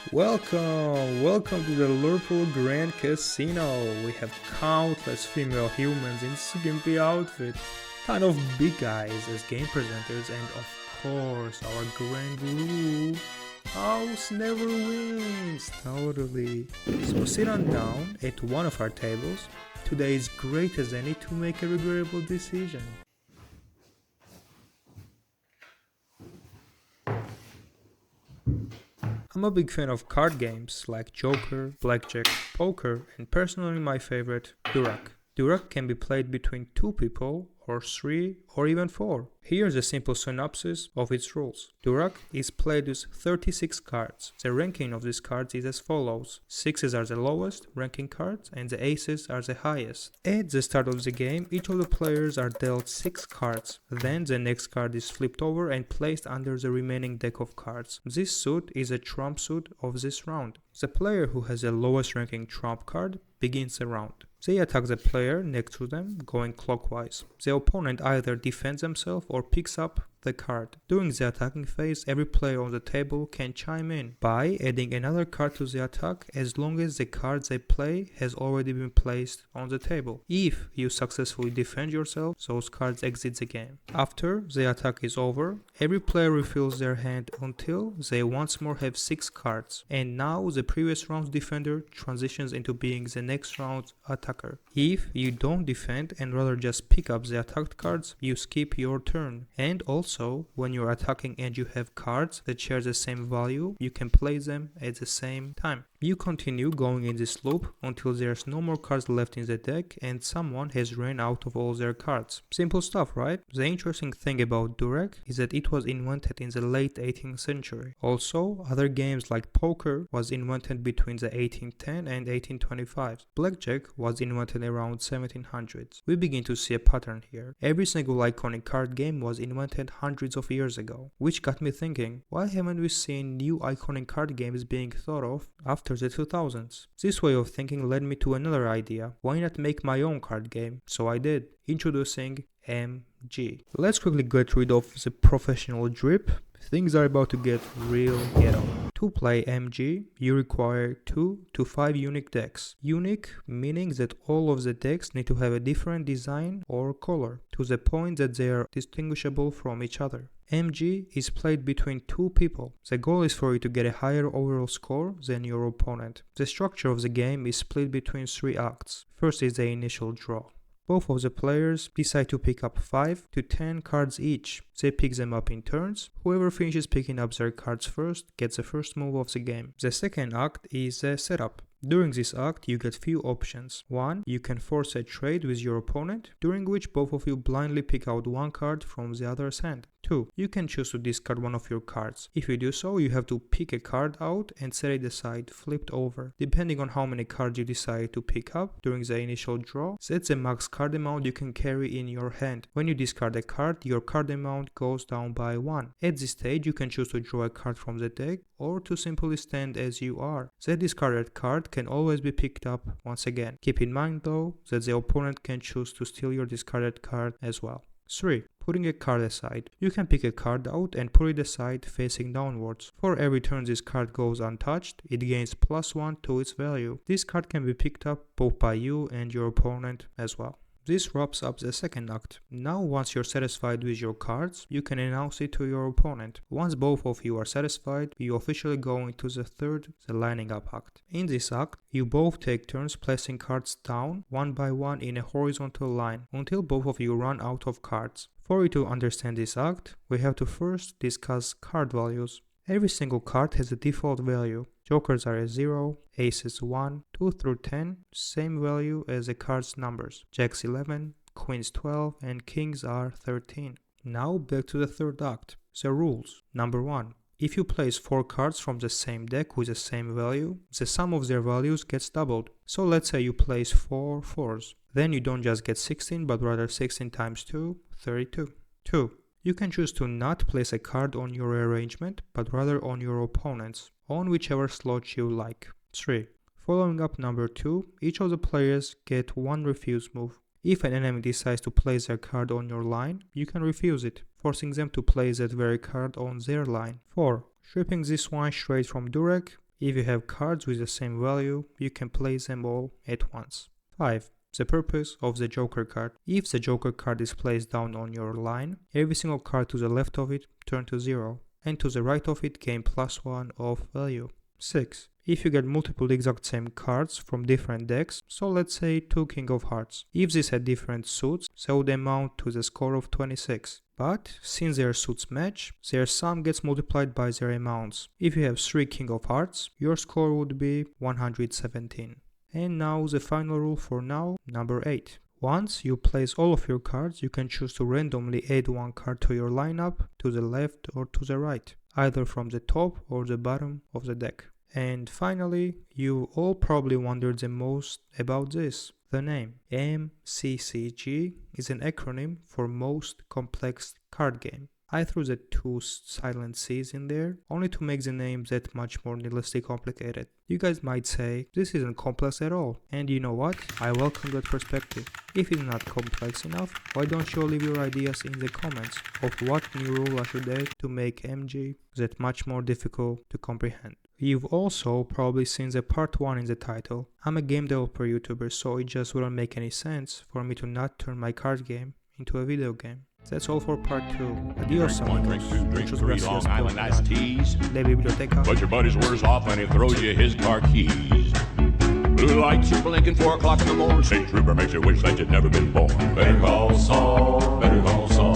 Welcome to the Lurple Grand Casino. We have countless female humans in skimpy outfits, ton of big guys as game presenters, and of course our Grand Guru. House never wins, totally. So sit on down at one of our tables. Today is great as any to make a regrettable decision. I'm a big fan of card games like Joker, Blackjack, Poker, and personally my favorite, durak. Durak can be played between 2 people, or 3, or even 4. Here's a simple synopsis of its rules. Durak is played with 36 cards. The ranking of these cards is as follows. 6s are the lowest ranking cards and the aces are the highest. At the start of the game, each of the players are dealt 6 cards. Then the next card is flipped over and placed under the remaining deck of cards. This suit is a trump suit of this round. The player who has the lowest ranking trump card begins the round. They attack the player next to them, going clockwise. The opponent either defends themselves or picks up the card. During the attacking phase, every player on the table can chime in by adding another card to the attack as long as the card they play has already been placed on the table. If you successfully defend yourself, those cards exit the game. After the attack is over, every player refills their hand until they once more have 6 cards. And now the previous round's defender transitions into being the next round's attacker. If you don't defend and rather just pick up the attacked cards, you skip your turn. And also, when you're attacking and you have cards that share the same value, you can play them at the same time. You continue going in this loop until there's no more cards left in the deck and someone has ran out of all their cards. Simple stuff, right? The interesting thing about durak is that it was invented in the late 18th century. Also, other games like poker was invented between the 1810 and 1825s. Blackjack was invented around 1700s. We begin to see a pattern here. Every single iconic card game was invented hundreds of years ago, which got me thinking, why haven't we seen new iconic card games being thought of after the 2000s? This way of thinking led me to another idea. Why not make my own card game? So I did. Introducing MG. Let's quickly get rid of the professional drip. Things are about to get real ghetto. To play MG, you require 2 to 5 unique decks. Unique meaning that all of the decks need to have a different design or color, to the point that they are distinguishable from each other. MG is played between 2 people. The goal is for you to get a higher overall score than your opponent. The structure of the game is split between 3 acts. First is the initial draw. Both of the players decide to pick up 5 to 10 cards each. They pick them up in turns. Whoever finishes picking up their cards first gets the first move of the game. The second act is the setup. During this act, you get few options. 1. You can force a trade with your opponent, during which both of you blindly pick out 1 card from the other's hand. 2. You can choose to discard one of your cards. If you do so, you have to pick a card out and set it aside, flipped over. Depending on how many cards you decide to pick up during the initial draw, sets the max card amount you can carry in your hand. When you discard a card, your card amount goes down by 1. At this stage, you can choose to draw a card from the deck or to simply stand as you are. The discarded card can always be picked up once again. Keep in mind though that the opponent can choose to steal your discarded card as well. 3. Putting a card aside. You can pick a card out and put it aside facing downwards. For every turn this card goes untouched, it gains +1 to its value. This card can be picked up both by you and your opponent as well. This wraps up the second act. Now once you're satisfied with your cards, you can announce it to your opponent. Once both of you are satisfied, you officially go into the third, the lining up act. In this act, you both take turns placing cards down one by one in a horizontal line until both of you run out of cards. For you to understand this act, we have to first discuss card values. Every single card has a default value. Jokers are a 0, aces 1, 2 through 10, same value as the card's numbers. Jacks 11, queens 12, and kings are 13. Now back to the third act. The rules. Number 1. If you place 4 cards from the same deck with the same value, the sum of their values gets doubled. So let's say you place 4 4s. Then you don't just get 16 but rather 16 times 2, 32. 2. You can choose to not place a card on your arrangement, but rather on your opponent's, on whichever slot you like. 3. Following up number 2, each of the players get 1 refuse move. If an enemy decides to place their card on your line, you can refuse it, forcing them to place that very card on their line. 4. Stripping this one straight from durak. If you have cards with the same value, you can place them all at once. 5. The purpose of the Joker card. If the Joker card is placed down on your line, every single card to the left of it turn to 0, and to the right of it gain +1 of value. 6. If you get multiple exact same cards from different decks, so let's say 2 King of Hearts. If these had different suits, they would amount to the score of 26. But since their suits match, their sum gets multiplied by their amounts. If you have 3 King of Hearts, your score would be 117. And now the final rule for now, number 8. Once you place all of your cards, you can choose to randomly add one card to your lineup, to the left or to the right, either from the top or the bottom of the deck. And finally, you all probably wondered the most about this. The name MCCG is an acronym for Most Complex Card Game. I threw the 2 silent C's in there, only to make the name that much more needlessly complicated. You guys might say, this isn't complex at all, and you know what? I welcome that perspective. If it's not complex enough, why don't you leave your ideas in the comments of what new rule I should add to make MG that much more difficult to comprehend. You've also probably seen the part 1 in the title. I'm a game developer YouTuber, so it just wouldn't make any sense for me to not turn my card game into a video game. That's all for part 2. Adios, amigos. Drink 3 Long Island iced teas. La biblioteca. But your buddy's worse off when he throws you his car keys. Blue lights are blinking 4 o'clock in the morning. State trooper makes you wish that you'd never been born. Better call Saul. Better call Saul.